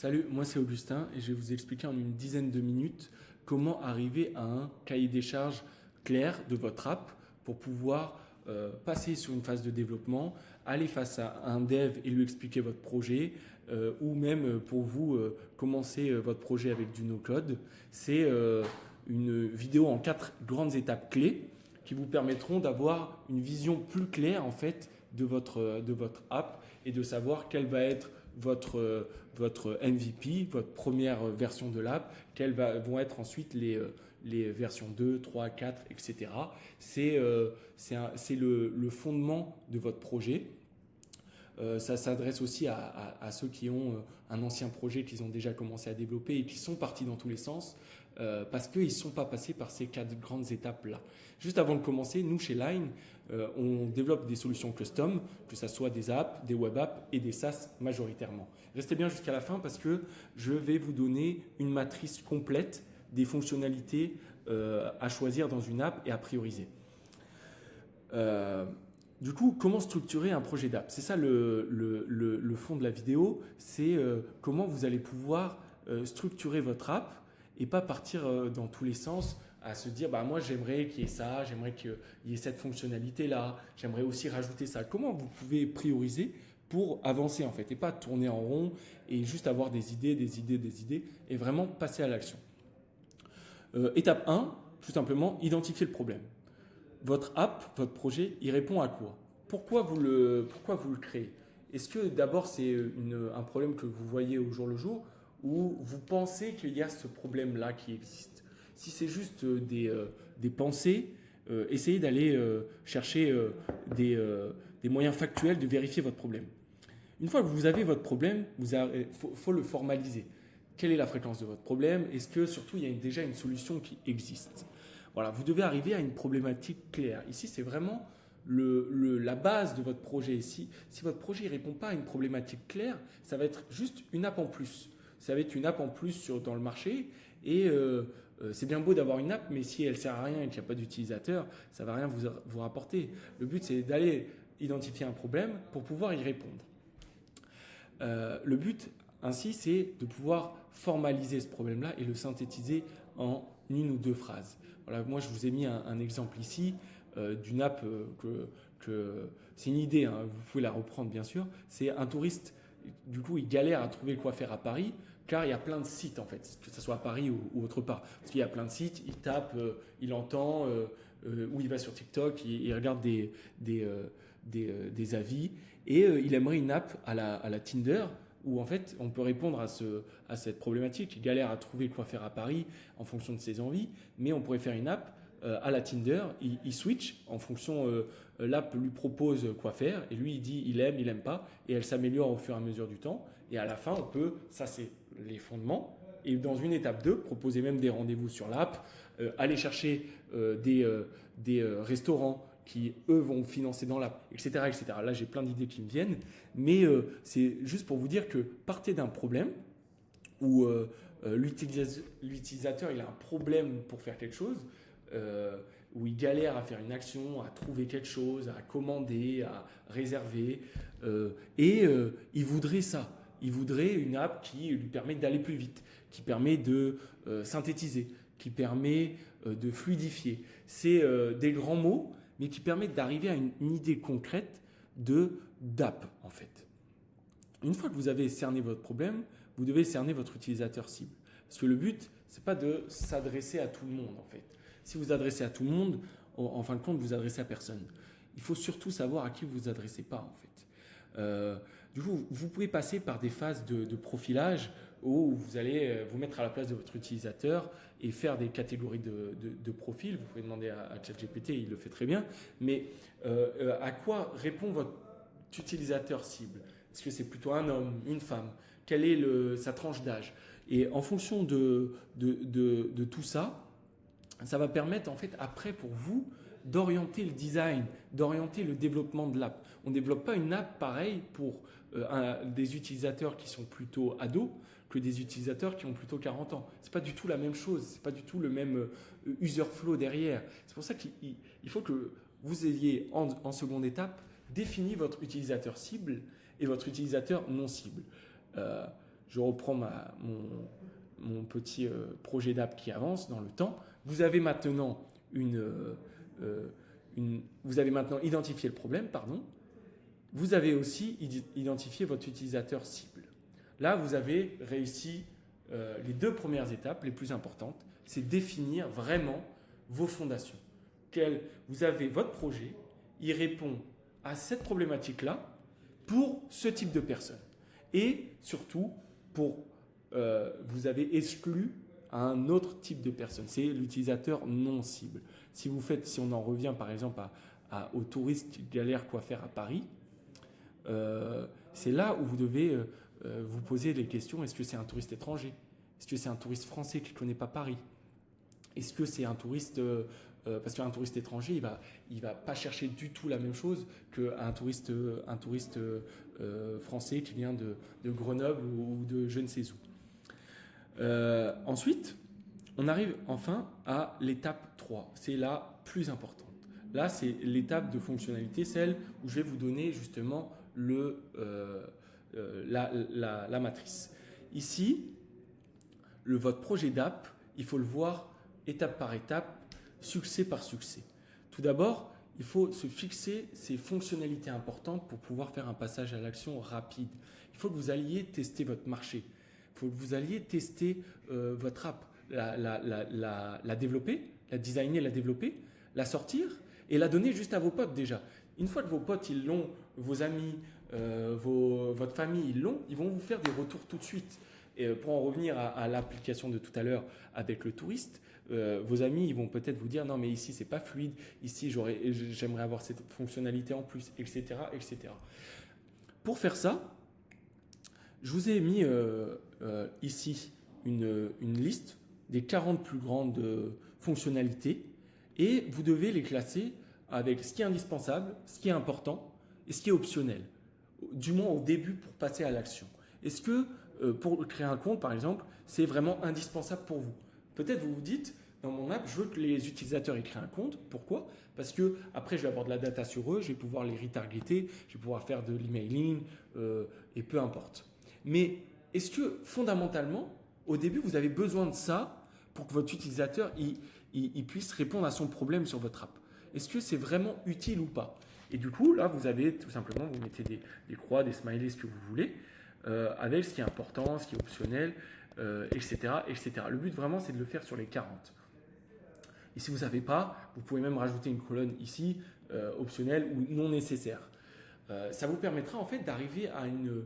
Salut, moi c'est Augustin et je vais vous expliquer en une dizaine de minutes comment arriver à un cahier des charges clair de votre app pour pouvoir passer sur une phase de développement, aller face à un dev et lui expliquer votre projet ou même pour vous commencer votre projet avec du no-code. C'est une vidéo en 4 grandes étapes clés qui vous permettront d'avoir une vision plus claire en fait de votre app et de savoir quelle va être votre MVP, votre première version de l'app, quelles vont être ensuite les versions 2, 3, 4, etc. C'est le fondement de votre projet. Ça s'adresse aussi à ceux qui ont un ancien projet qu'ils ont déjà commencé à développer et qui sont partis dans tous les sens parce qu'ils ne sont pas passés par ces 4 grandes étapes-là. Juste avant de commencer, nous chez Line, on développe des solutions custom, que ce soit des apps, des web apps et des SaaS majoritairement. Restez bien jusqu'à la fin parce que je vais vous donner une matrice complète des fonctionnalités à choisir dans une app et à prioriser. Du coup, comment structurer un projet d'app? C'est ça le fond de la vidéo, c'est comment vous allez pouvoir structurer votre app et pas partir dans tous les sens à se dire bah moi j'aimerais qu'il y ait ça, j'aimerais qu'il y ait cette fonctionnalité là, j'aimerais aussi rajouter ça. Comment vous pouvez prioriser pour avancer en fait et pas tourner en rond et juste avoir des idées et vraiment passer à l'action. Étape 1, tout simplement identifier le problème. Votre app, votre projet, il répond à quoi? Pourquoi vous le créez? Est-ce que d'abord c'est un problème que vous voyez au jour le jour ou vous pensez qu'il y a ce problème-là qui existe? Si c'est juste des pensées, essayez d'aller chercher des moyens factuels de vérifier votre problème. Une fois que vous avez votre problème, faut le formaliser. Quelle est la fréquence de votre problème? Est-ce que surtout il y a déjà une solution qui existe? Voilà, vous devez arriver à une problématique claire. Ici, c'est vraiment la base de votre projet. Si votre projet ne répond pas à une problématique claire, ça va être juste une app en plus. Ça va être une app en plus dans le marché et c'est bien beau d'avoir une app, mais si elle ne sert à rien et qu'il n'y a pas d'utilisateur, ça ne va rien vous rapporter. Le but, c'est d'aller identifier un problème pour pouvoir y répondre. Le but, ainsi, c'est de pouvoir formaliser ce problème-là et le synthétiser en une ou deux phrases. Voilà, moi, je vous ai mis un exemple ici d'une app c'est une idée, hein, vous pouvez la reprendre bien sûr. C'est un touriste, du coup, il galère à trouver quoi faire à Paris car il y a plein de sites en fait, que ce soit à Paris ou autre part. Parce qu'il y a plein de sites, il tape, il entend, ou il va sur TikTok, il regarde des avis et il aimerait une app à la Tinder où en fait on peut répondre à cette problématique. Il galère à trouver quoi faire à Paris en fonction de ses envies, mais on pourrait faire une app à la Tinder, il switch en fonction, l'app lui propose quoi faire et lui il dit il aime pas et elle s'améliore au fur et à mesure du temps et à la fin on peut, ça c'est les fondements et dans une étape 2 proposer même des rendez-vous sur l'app, aller chercher des restaurants qui eux vont financer dans l'app, etc., etc. Là j'ai plein d'idées qui me viennent, mais c'est juste pour vous dire que partez d'un problème où l'utilisateur il a un problème pour faire quelque chose, où il galère à faire une action, à trouver quelque chose, à commander, à réserver, il voudrait ça. Il voudrait une app qui lui permet d'aller plus vite, qui permet de synthétiser, qui permet de fluidifier. C'est des grands mots, mais qui permettent d'arriver à une idée concrète d'app en fait. Une fois que vous avez cerné votre problème, vous devez cerner votre utilisateur cible. Parce que le but, c'est pas de s'adresser à tout le monde en fait. Si vous adressez à tout le monde, en fin de compte, vous adressez à personne. Il faut surtout savoir à qui vous vous adressez pas en fait. Du coup, vous pouvez passer par des phases de profilage où vous allez vous mettre à la place de votre utilisateur et faire des catégories de profils. Vous pouvez demander à ChatGPT, il le fait très bien. Mais à quoi répond votre utilisateur cible? Est-ce que c'est plutôt un homme, une femme? Quelle est sa tranche d'âge? Et en fonction de tout ça, ça va permettre en fait après pour vous d'orienter le design, d'orienter le développement de l'app. On ne développe pas une app pareille pour des utilisateurs qui sont plutôt ados que des utilisateurs qui ont plutôt 40 ans. C'est pas du tout la même chose, c'est pas du tout le même user flow derrière. C'est pour ça qu'il faut que vous ayez en seconde étape défini votre utilisateur cible et votre utilisateur non cible. je reprends mon petit projet d'app qui avance dans le temps. Vous avez maintenant vous avez maintenant identifié le problème, pardon. Vous avez aussi identifié votre utilisateur cible. Là, vous avez réussi les 2 premières étapes les plus importantes, c'est définir vraiment vos fondations. Vous avez votre projet, il répond à cette problématique-là pour ce type de personne. Et surtout, vous avez exclu un autre type de personne, c'est l'utilisateur non cible. Si on en revient par exemple aux touristes qui galèrent quoi faire à Paris, c'est là où vous devez vous poser les questions. Est-ce que c'est un touriste étranger? Est-ce que c'est un touriste français qui ne connaît pas Paris? Est-ce que c'est un touriste parce qu'un touriste étranger, il va pas chercher du tout la même chose qu'un touriste français qui vient de Grenoble ou de je ne sais où. Ensuite, on arrive enfin à l'étape 3. C'est la plus importante. Là, c'est l'étape de fonctionnalité, celle où je vais vous donner justement la matrice. Ici, votre projet d'app, il faut le voir étape par étape, succès par succès. Tout d'abord, il faut se fixer ces fonctionnalités importantes pour pouvoir faire un passage à l'action rapide. Il faut que vous alliez tester votre marché. Il faut que vous alliez tester votre app, la développer, la designer, la développer, la sortir et la donner juste à vos potes déjà. Une fois que vos potes ils l'ont, vos amis, votre famille ils l'ont, ils vont vous faire des retours tout de suite. Et pour en revenir à l'application de tout à l'heure avec le touriste, vos amis ils vont peut-être vous dire non mais ici c'est pas fluide, ici j'aimerais avoir cette fonctionnalité en plus, etc., etc. Pour faire ça, je vous ai mis ici une liste des 40 plus grandes fonctionnalités et vous devez les classer avec ce qui est indispensable, ce qui est important et ce qui est optionnel, du moins au début pour passer à l'action. Est-ce que pour créer un compte par exemple, c'est vraiment indispensable pour vous? Peut-être vous vous dites, dans mon app, je veux que les utilisateurs aient créé un compte. Pourquoi? Parce que après, je vais avoir de la data sur eux, je vais pouvoir les retargeter, je vais pouvoir faire de l'emailing et peu importe. Mais est-ce que fondamentalement, au début, vous avez besoin de ça pour que votre utilisateur il puisse répondre à son problème sur votre app? Est-ce que c'est vraiment utile ou pas? Et du coup, là, vous avez tout simplement, vous mettez des croix, des smileys, ce que vous voulez, avec ce qui est important, ce qui est optionnel, etc., etc. Le but vraiment, c'est de le faire sur les 40. Et si vous ne savez pas, vous pouvez même rajouter une colonne ici, optionnelle ou non nécessaire. Ça vous permettra en fait d'arriver à une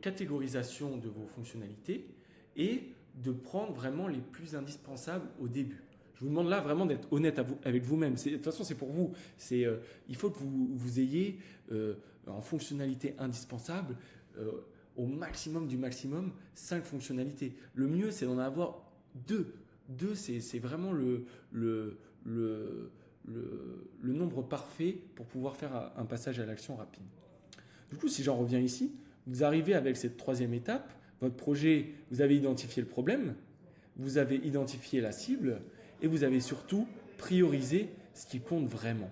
catégorisation de vos fonctionnalités et de prendre vraiment les plus indispensables au début. Je vous demande là vraiment d'être honnête avec vous-même. De toute façon, c'est pour vous. Il faut que vous ayez en fonctionnalité indispensable au maximum du maximum 5 fonctionnalités. Le mieux, c'est d'en avoir 2. 2, c'est vraiment le nombre parfait pour pouvoir faire un passage à l'action rapide. Du coup, si j'en reviens ici, vous arrivez avec cette 3e étape. Votre projet, vous avez identifié le problème, vous avez identifié la cible et vous avez surtout priorisé ce qui compte vraiment.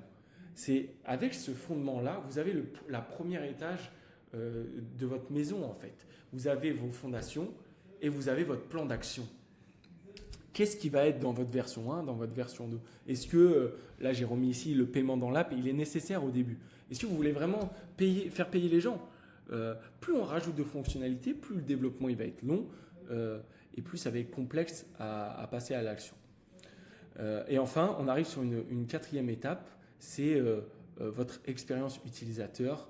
C'est avec ce fondement-là, vous avez la première étage de votre maison en fait. Vous avez vos fondations et vous avez votre plan d'action. Qu'est-ce qui va être dans votre version 1, dans votre version 2? Est-ce que, là j'ai remis ici le paiement dans l'app, il est nécessaire au début? Est-ce que vous voulez vraiment faire payer les gens? Plus on rajoute de fonctionnalités, plus le développement il va être long et plus ça va être complexe à passer à l'action. Et enfin, on arrive sur une 4e étape, c'est votre expérience utilisateur.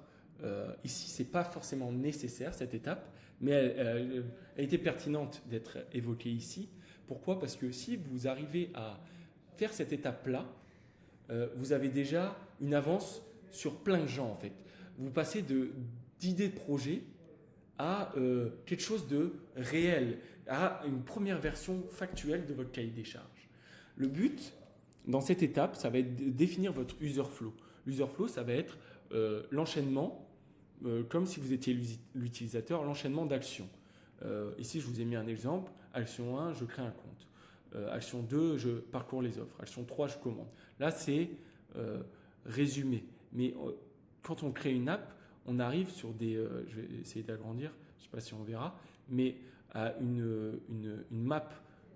Ici, ce n'est pas forcément nécessaire cette étape, mais elle était pertinente d'être évoquée ici. Pourquoi? Parce que si vous arrivez à faire cette étape-là, vous avez déjà une avance sur plein de gens en fait. Vous passez d'idées de projet à quelque chose de réel, à une première version factuelle de votre cahier des charges. Le but, dans cette étape, ça va être de définir votre user flow. L'user flow, ça va être l'enchaînement, comme si vous étiez l'utilisateur, l'enchaînement d'actions. Ici, je vous ai mis un exemple. Action 1, je crée un compte. Action 2, je parcours les offres. Action 3, je commande. Là, c'est résumé. Mais quand on crée une app, on arrive sur je vais essayer d'agrandir, je ne sais pas si on verra, mais une map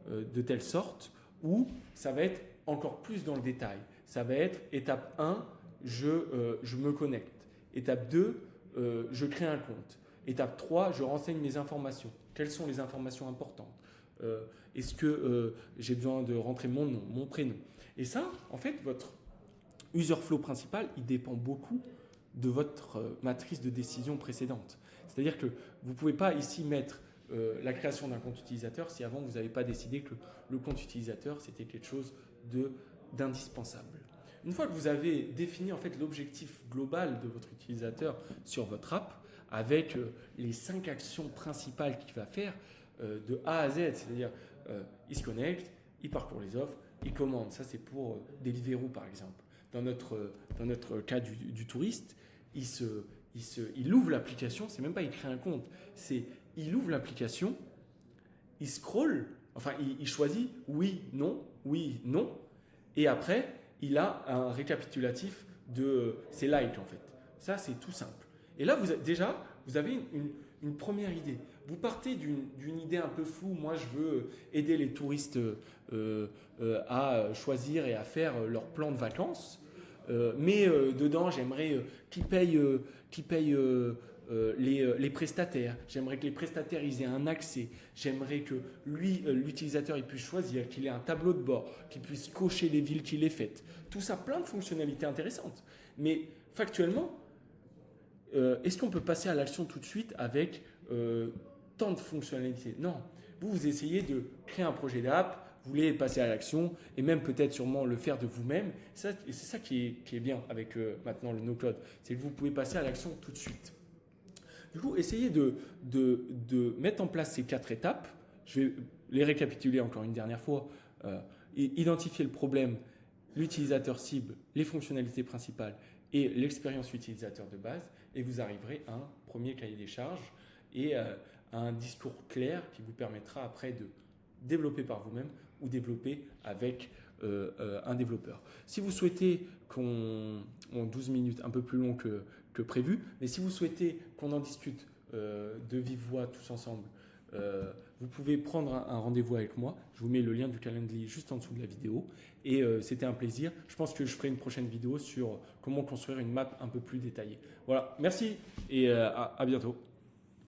de telle sorte où ça va être encore plus dans le détail. Ça va être étape 1, je me connecte. Étape 2, je crée un compte. Étape 3, je renseigne mes informations. Quelles sont les informations importantes? Est-ce que j'ai besoin de rentrer mon nom, mon prénom? Et ça, en fait, votre user flow principal, il dépend beaucoup de votre matrice de décision précédente. C'est-à-dire que vous ne pouvez pas ici mettre la création d'un compte utilisateur si avant vous n'avez pas décidé que le compte utilisateur c'était quelque chose d'indispensable. Une fois que vous avez défini en fait l'objectif global de votre utilisateur sur votre app avec les 5 actions principales qu'il va faire de A à Z, c'est-à-dire il se connecte, il parcourt les offres, il commande. Ça c'est pour Deliveroo par exemple. Dans notre cas du touriste, il ouvre l'application, c'est même pas il crée un compte, c'est il ouvre l'application, il scrolle, enfin il choisit oui, non, et après il a un récapitulatif de ses likes en fait. Ça c'est tout simple. Et là vous avez une première idée. Vous partez d'une idée un peu floue, moi je veux aider les touristes à choisir et à faire leur plan de vacances. Mais dedans, j'aimerais qu'ils payent les prestataires. J'aimerais que les prestataires ils aient un accès. J'aimerais que l'utilisateur, il puisse choisir, qu'il ait un tableau de bord, qu'il puisse cocher les villes qu'il ait faites. Tout ça, plein de fonctionnalités intéressantes. Mais factuellement, est-ce qu'on peut passer à l'action tout de suite avec tant de fonctionnalités? Non. Vous essayez de créer un projet d'app, vous voulez passer à l'action et même peut-être sûrement le faire de vous-même. Et c'est ça qui est bien avec maintenant le no-code, c'est que vous pouvez passer à l'action tout de suite. Du coup, essayez de mettre en place ces 4 étapes. Je vais les récapituler encore une dernière fois. Identifier le problème, l'utilisateur cible, les fonctionnalités principales et l'expérience utilisateur de base. Et vous arriverez à un premier cahier des charges et à un discours clair qui vous permettra après de développer par vous-même ou développer avec un développeur. Si vous souhaitez qu'on 12 minutes un peu plus long que prévu, mais si vous souhaitez qu'on en discute de vive voix tous ensemble, vous pouvez prendre un rendez-vous avec moi. Je vous mets le lien du Calendly juste en dessous de la vidéo. Et c'était un plaisir. Je pense que je ferai une prochaine vidéo sur comment construire une map un peu plus détaillée. Voilà, merci et à bientôt.